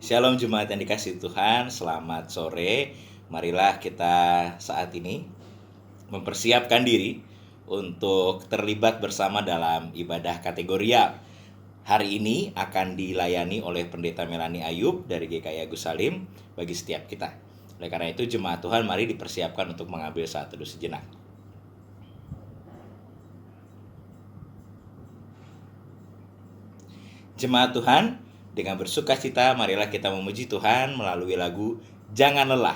Shalom jemaat yang dikasihi Tuhan, selamat sore. Marilah kita saat ini mempersiapkan diri untuk terlibat bersama dalam ibadah kategoria. Hari ini akan dilayani oleh Pendeta Melani Ayub dari GKI Agus Salim bagi setiap kita. Oleh karena itu jemaat Tuhan, mari dipersiapkan untuk mengambil saat teduh sejenak. Jemaat Tuhan, dengan bersukacita marilah kita memuji Tuhan melalui lagu Jangan Lelah.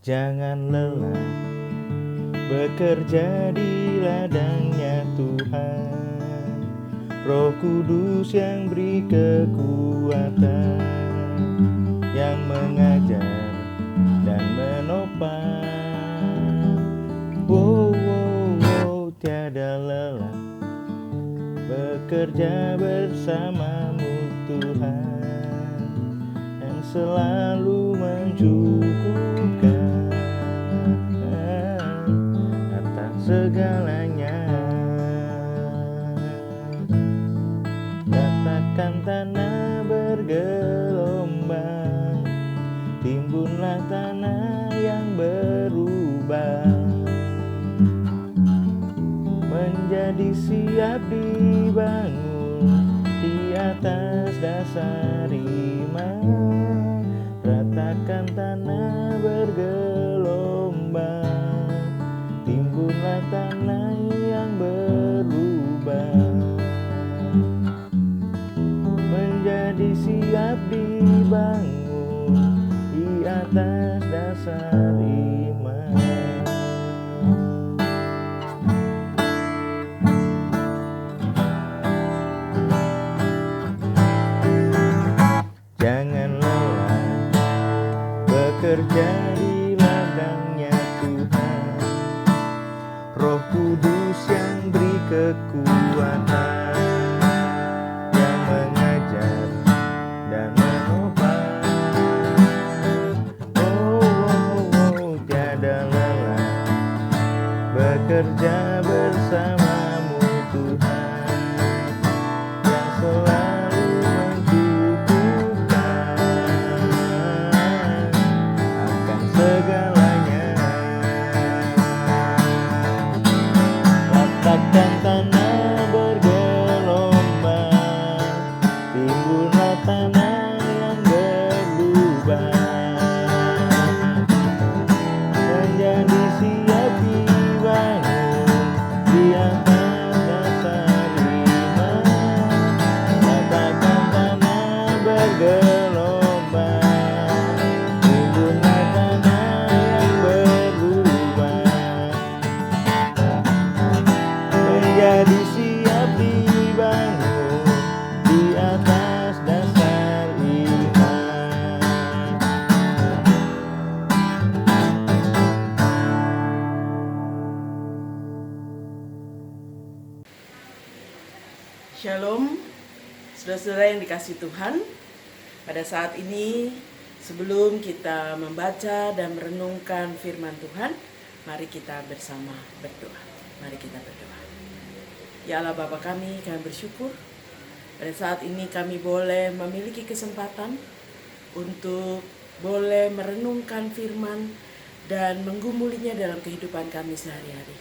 Jangan lelah bekerja di ladangnya Tuhan, Roh Kudus yang beri kekuatan, yang mengajar dan menopang. Tiada lelah bekerja bersamamu Tuhan, yang selalu mencukupkan atas segalanya. Katakan tanah bergelombang, timbunlah tanah yang berubah, menjadi siap dibangun di atas dasar iman. Ratakan tanah bergelombang, timbunlah tanah yang berubah, menjadi siap dibangun di atas dasar iman. Jangan lelah bekerja di ladangnya Tuhan, Roh Kudus yang beri kekuatan, yang mengajar dan menopang. Tiada lelah bekerja bersamamu Tuhan, yang selalu mencukupkan akan segalanya. Ratakan tanah bergelombang, timbunlah tanah yang berubah, menjadi siap dibangun di atas dasar iman. Ratakan tanah bergelombang, timbunlah tanah yang berubah, menjadi siap dibangun di atas dasar iman. Shalom, saudara-saudara yang dikasihi Tuhan. Pada saat ini, sebelum kita membaca dan merenungkan firman Tuhan, mari kita bersama berdoa. Mari kita berdoa. Ya Allah Bapa kami bersyukur pada saat ini kami boleh memiliki kesempatan untuk boleh merenungkan firman dan menggumulinya dalam kehidupan kami sehari-hari.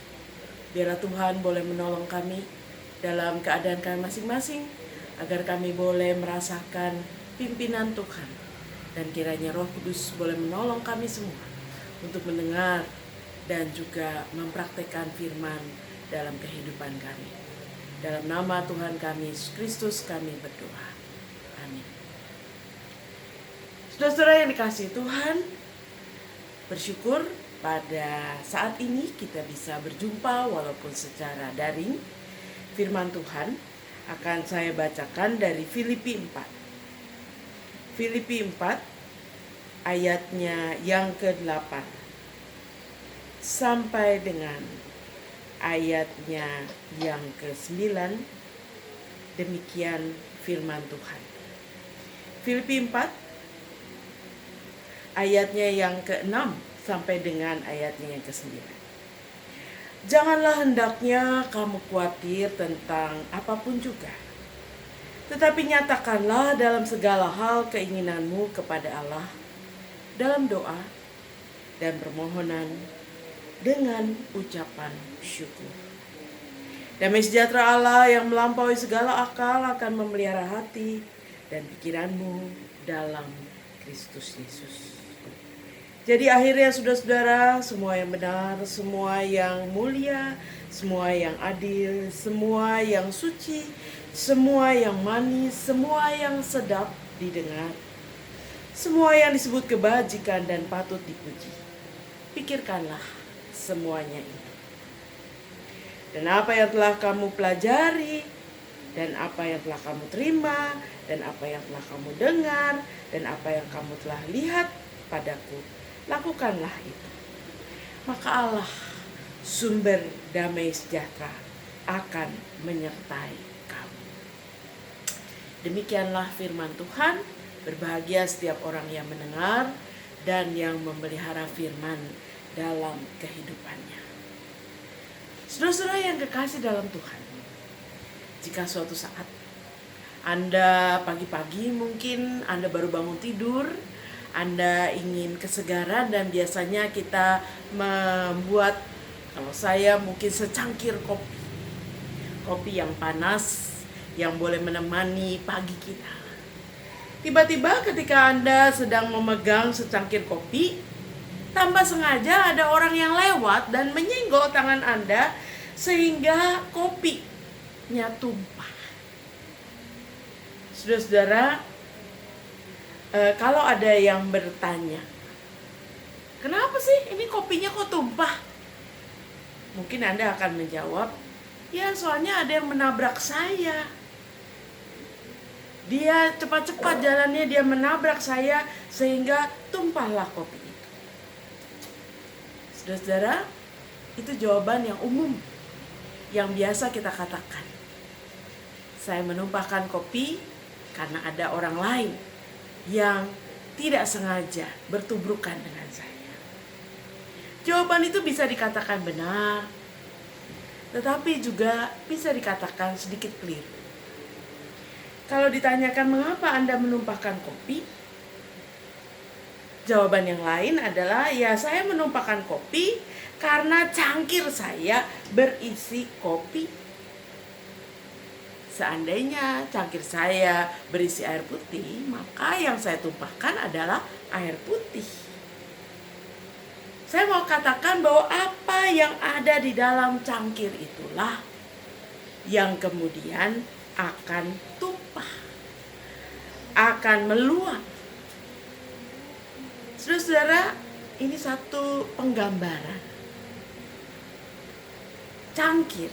Biarlah Tuhan boleh menolong kami dalam keadaan kami masing-masing, agar kami boleh merasakan pimpinan Tuhan. Dan kiranya Roh Kudus boleh menolong kami semua untuk mendengar dan juga mempraktekkan firman dalam kehidupan kami. Dalam nama Tuhan kami, Yesus Kristus kami berdoa. Amin. Saudara-saudara yang dikasihi Tuhan, bersyukur pada saat ini kita bisa berjumpa walaupun secara daring. Firman Tuhan akan saya bacakan dari Filipi 4. Filipi 4 ayatnya yang ke-8 sampai dengan ayatnya yang ke-9. Demikian firman Tuhan. Filipi 4 ayatnya yang ke-6 sampai dengan ayatnya yang ke-9. Janganlah hendaknya kamu khawatir tentang apapun juga, tetapi nyatakanlah dalam segala hal keinginanmu kepada Allah dalam doa dan permohonan dengan ucapan syukur. Damai sejahtera Allah yang melampaui segala akal akan memelihara hati dan pikiranmu dalam Kristus Yesus. Jadi akhirnya saudara-saudara, semua yang benar, semua yang mulia, semua yang adil, semua yang suci, semua yang manis, semua yang sedap didengar, semua yang disebut kebajikan dan patut dipuji, pikirkanlah semuanya itu. Dan apa yang telah kamu pelajari, dan apa yang telah kamu terima, dan apa yang telah kamu dengar, dan apa yang kamu telah lihat padaku, lakukanlah itu. Maka Allah, sumber damai sejahtera, akan menyertai kamu. Demikianlah firman Tuhan. Berbahagia setiap orang yang mendengar dan yang memelihara firman dalam kehidupannya. Saudara-saudara yang kekasih dalam Tuhan, jika suatu saat Anda pagi-pagi, mungkin Anda baru bangun tidur, Anda ingin kesegaran, dan biasanya kita membuat, kalau saya mungkin secangkir kopi yang panas yang boleh menemani pagi kita. Tiba-tiba ketika Anda sedang memegang secangkir kopi, tanpa sengaja ada orang yang lewat dan menyenggol tangan Anda sehingga kopinya tumpah. Saudara-saudara, kalau ada yang bertanya, kenapa sih ini kopinya kok tumpah? Mungkin Anda akan menjawab, ya soalnya ada yang menabrak saya. Dia cepat-cepat jalannya, dia menabrak saya sehingga tumpahlah kopi itu. Saudara-saudara, itu jawaban yang umum yang biasa kita katakan. Saya menumpahkan kopi karena ada orang lain yang tidak sengaja bertubrukan dengan saya. Jawaban itu bisa dikatakan benar, tetapi juga bisa dikatakan sedikit keliru. Kalau ditanyakan mengapa Anda menumpahkan kopi, jawaban yang lain adalah, ya saya menumpahkan kopi karena cangkir saya berisi kopi. Seandainya cangkir saya berisi air putih, maka yang saya tumpahkan adalah air putih. Saya mau katakan bahwa apa yang ada di dalam cangkir itulah yang kemudian akan tumpah, akan meluap. Saudara-saudara, ini satu penggambaran. Cangkir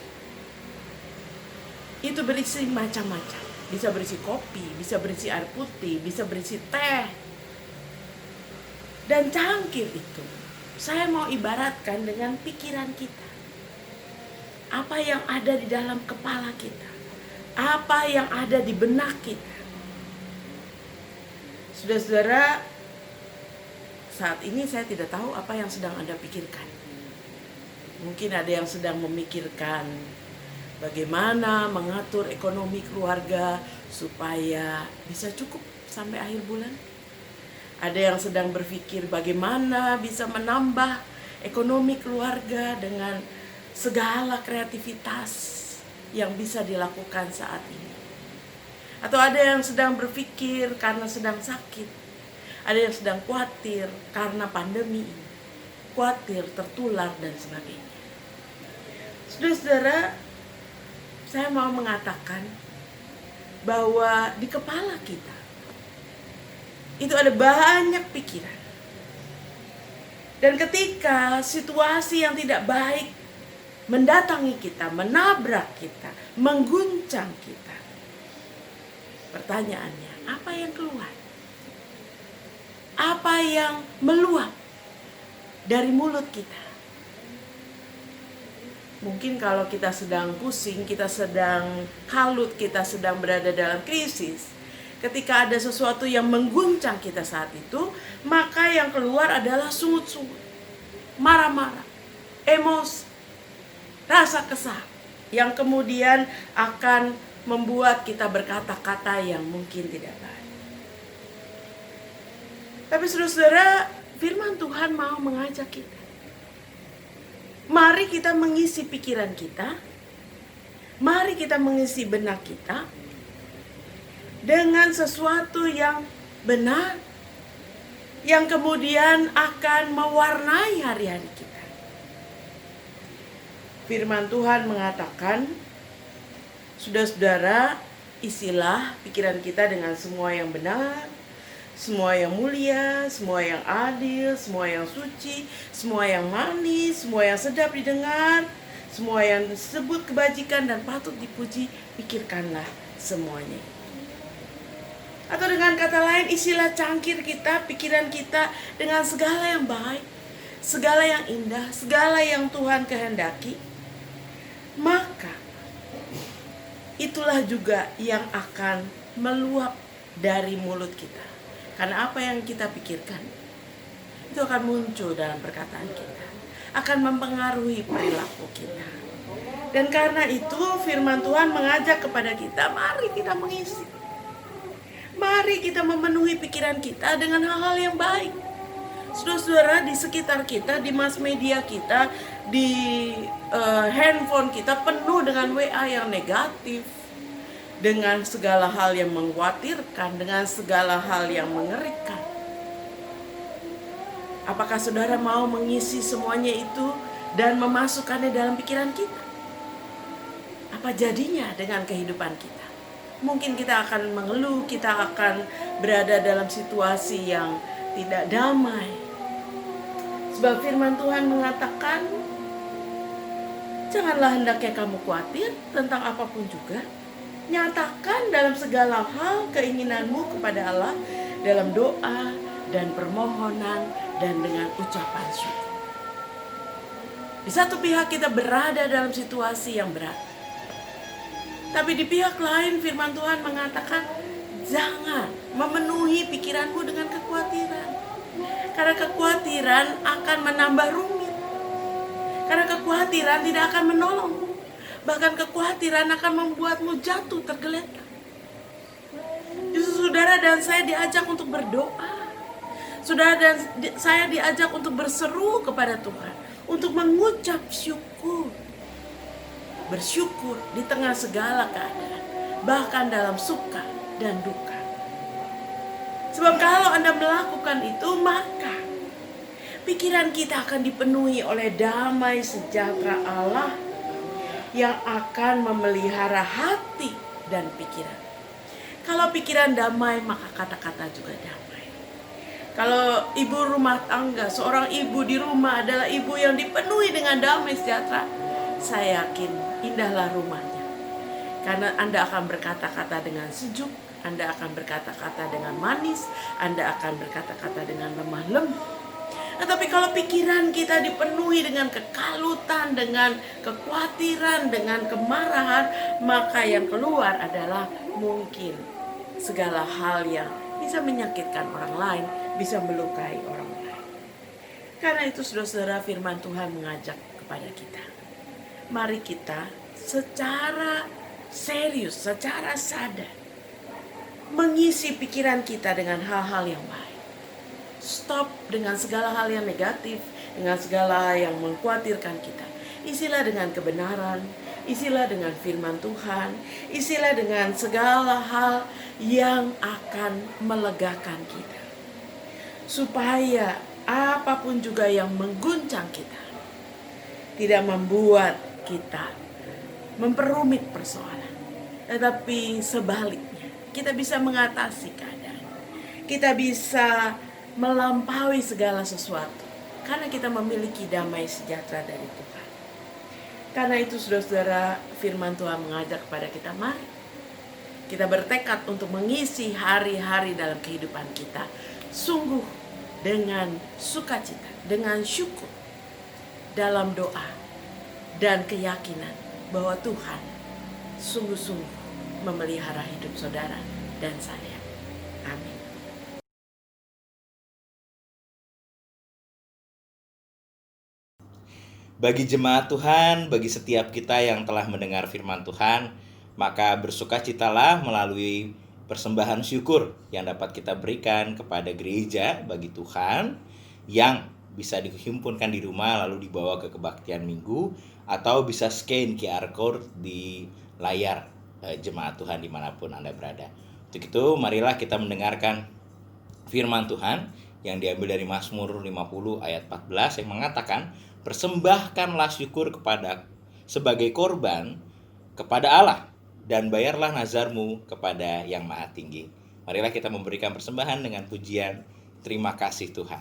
itu berisi macam-macam. Bisa berisi kopi, bisa berisi air putih, bisa berisi teh. Dan cangkir itu, saya mau ibaratkan dengan pikiran kita. Apa yang ada di dalam kepala kita, apa yang ada di benak kita. Saudara-saudara, saat ini saya tidak tahu apa yang sedang Anda pikirkan. Mungkin ada yang sedang memikirkan bagaimana mengatur ekonomi keluarga supaya bisa cukup sampai akhir bulan. Ada yang sedang berpikir bagaimana bisa menambah ekonomi keluarga dengan segala kreativitas yang bisa dilakukan saat ini. Atau ada yang sedang berpikir karena sedang sakit. Ada yang sedang khawatir karena pandemi ini, khawatir tertular dan sebagainya. Saudara-saudara, saya mau mengatakan bahwa di kepala kita itu ada banyak pikiran. Dan ketika situasi yang tidak baik mendatangi kita, menabrak kita, mengguncang kita, pertanyaannya, apa yang keluar? Apa yang meluap dari mulut kita? Mungkin kalau kita sedang pusing, kita sedang kalut, kita sedang berada dalam krisis, ketika ada sesuatu yang mengguncang kita saat itu, maka yang keluar adalah sungut-sungut, marah-marah, emosi, rasa kesal, yang kemudian akan membuat kita berkata-kata yang mungkin tidak baik. Tapi saudara-saudara, firman Tuhan mau mengajak kita. Mari kita mengisi pikiran kita, mari kita mengisi benak kita dengan sesuatu yang benar, yang kemudian akan mewarnai hari-hari kita. Firman Tuhan mengatakan, saudara-saudara, isilah pikiran kita dengan semua yang benar, semua yang mulia, semua yang adil, semua yang suci, semua yang manis, semua yang sedap didengar, semua yang disebut kebajikan dan patut dipuji, pikirkanlah semuanya. Atau dengan kata lain, isilah cangkir kita, pikiran kita dengan segala yang baik, segala yang indah, segala yang Tuhan kehendaki. Maka itulah juga yang akan meluap dari mulut kita. Karena apa yang kita pikirkan itu akan muncul dalam perkataan kita, akan mempengaruhi perilaku kita. Dan karena itu firman Tuhan mengajak kepada kita, mari kita mengisi, mari kita memenuhi pikiran kita dengan hal-hal yang baik. Saudara-saudara, di sekitar kita, di mass media kita, di handphone kita penuh dengan WA yang negatif, dengan segala hal yang mengkhawatirkan, dengan segala hal yang mengerikan. Apakah saudara mau mengisi semuanya itu dan memasukkannya dalam pikiran kita? Apa jadinya dengan kehidupan kita? Mungkin kita akan mengeluh, kita akan berada dalam situasi yang tidak damai. Sebab firman Tuhan mengatakan, janganlah hendaknya kamu khawatir tentang apapun juga. Nyatakan dalam segala hal keinginanmu kepada Allah dalam doa dan permohonan dan dengan ucapan syukur. Di satu pihak kita berada dalam situasi yang berat, tapi di pihak lain firman Tuhan mengatakan, jangan memenuhi pikiranmu dengan kekhawatiran. Karena kekhawatiran akan menambah rumit. Karena kekhawatiran tidak akan menolongmu. Bahkan kekhawatiran akan membuatmu jatuh tergeletak. Justru saudara dan saya diajak untuk berdoa. Saudara dan saya diajak untuk berseru kepada Tuhan, untuk mengucap syukur. Bersyukur di tengah segala keadaan, bahkan dalam suka dan duka. Sebab kalau Anda melakukan itu, maka pikiran kita akan dipenuhi oleh damai sejahtera Allah yang akan memelihara hati dan pikiran. Kalau pikiran damai, maka kata-kata juga damai. Kalau ibu rumah tangga, seorang ibu di rumah adalah ibu yang dipenuhi dengan damai sejahtera, saya yakin indahlah rumahnya. Karena Anda akan berkata-kata dengan sejuk, Anda akan berkata-kata dengan manis, Anda akan berkata-kata dengan lemah lembut. Tetapi kalau pikiran kita dipenuhi dengan kekalutan, dengan kekhawatiran, dengan kemarahan, maka yang keluar adalah mungkin segala hal yang bisa menyakitkan orang lain, bisa melukai orang lain. Karena itu saudara-saudara, firman Tuhan mengajak kepada kita, mari kita secara serius, secara sadar mengisi pikiran kita dengan hal-hal yang baik. Stop dengan segala hal yang negatif, dengan segala yang mengkhawatirkan kita. Isilah dengan kebenaran, isilah dengan firman Tuhan, isilah dengan segala hal yang akan melegakan kita. Supaya apapun juga yang mengguncang kita tidak membuat kita memperumit persoalan, tetapi sebaliknya kita bisa mengatasi keadaan. Kita bisa melampaui segala sesuatu karena kita memiliki damai sejahtera dari Tuhan. Karena itu saudara-saudara, firman Tuhan mengajak kepada kita, mari kita bertekad untuk mengisi hari-hari dalam kehidupan kita sungguh dengan sukacita, dengan syukur, dalam doa dan keyakinan bahwa Tuhan sungguh-sungguh memelihara hidup saudara dan saya. Bagi jemaat Tuhan, bagi setiap kita yang telah mendengar firman Tuhan, maka bersukacitalah melalui persembahan syukur yang dapat kita berikan kepada gereja bagi Tuhan, yang bisa dihimpunkan di rumah lalu dibawa ke kebaktian minggu, atau bisa scan QR code di layar jemaat Tuhan dimanapun Anda berada. Untuk itu marilah kita mendengarkan firman Tuhan yang diambil dari Mazmur 50 ayat 14 yang mengatakan, persembahkanlah syukur sebagai korban kepada Allah, dan bayarlah nazarmu kepada Yang Maha Tinggi. Marilah kita memberikan persembahan dengan pujian terima kasih Tuhan.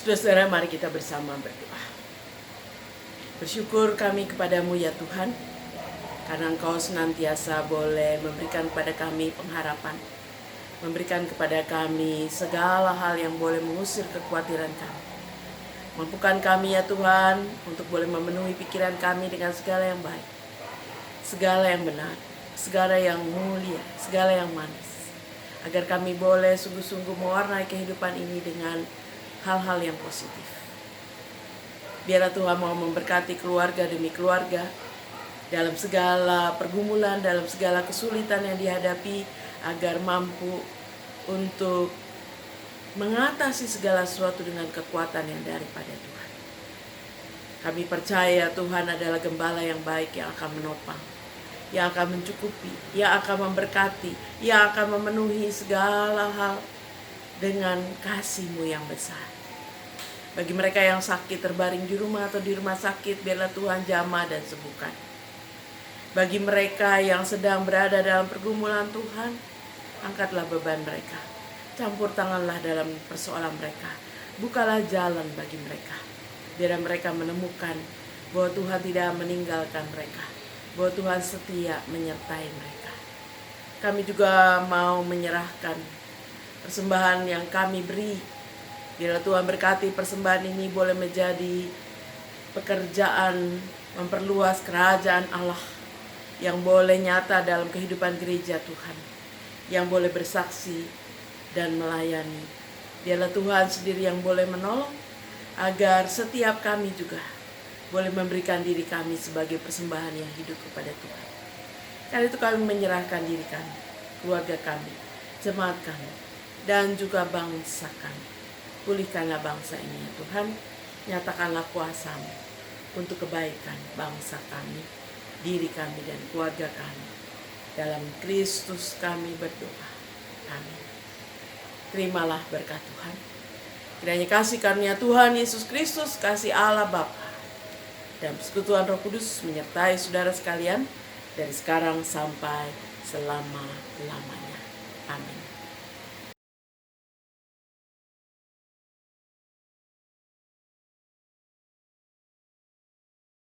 Saudara-saudara, mari kita bersama berdoa. Bersyukur kami kepadamu ya Tuhan, karena Engkau senantiasa boleh memberikan kepada kami pengharapan, memberikan kepada kami segala hal yang boleh mengusir kekhawatiran kami. Mampukan kami ya Tuhan untuk boleh memenuhi pikiran kami dengan segala yang baik, segala yang benar, segala yang mulia, segala yang manis, agar kami boleh sungguh-sungguh mewarnai kehidupan ini dengan hal-hal yang positif. Biarlah Tuhan mau memberkati keluarga demi keluarga dalam segala pergumulan, dalam segala kesulitan yang dihadapi, agar mampu untuk mengatasi segala sesuatu dengan kekuatan yang daripada Tuhan. Kami percaya Tuhan adalah gembala yang baik yang akan menopang, yang akan mencukupi, yang akan memberkati, yang akan memenuhi segala hal dengan kasih-Mu yang besar. Bagi mereka yang sakit terbaring di rumah atau di rumah sakit, biarlah Tuhan jamah dan sembuhkan. Bagi mereka yang sedang berada dalam pergumulan, Tuhan, angkatlah beban mereka. Campur tanganlah dalam persoalan mereka. Bukalah jalan bagi mereka. Biar mereka menemukan bahwa Tuhan tidak meninggalkan mereka, bahwa Tuhan setia menyertai mereka. Kami juga mau menyerahkan persembahan yang kami beri. Biarlah Tuhan berkati persembahan ini boleh menjadi pekerjaan memperluas kerajaan Allah yang boleh nyata dalam kehidupan gereja Tuhan, yang boleh bersaksi dan melayani. Dialah Tuhan sendiri yang boleh menolong agar setiap kami juga boleh memberikan diri kami sebagai persembahan yang hidup kepada Tuhan. Karena itu kami menyerahkan diri kami, keluarga kami, jemaat kami, dan juga bangsa kami. Pulihkanlah bangsa ini ya Tuhan, nyatakanlah kuasa-Mu untuk kebaikan bangsa kami, diri kami dan keluarga kami. Dalam Kristus kami berdoa. Amin. Terimalah berkat Tuhan. Kiranya kasih karunia Tuhan Yesus Kristus, kasih Allah Bapa, dan persekutuan Roh Kudus menyertai saudara sekalian dari sekarang sampai selama-lamanya. Amin.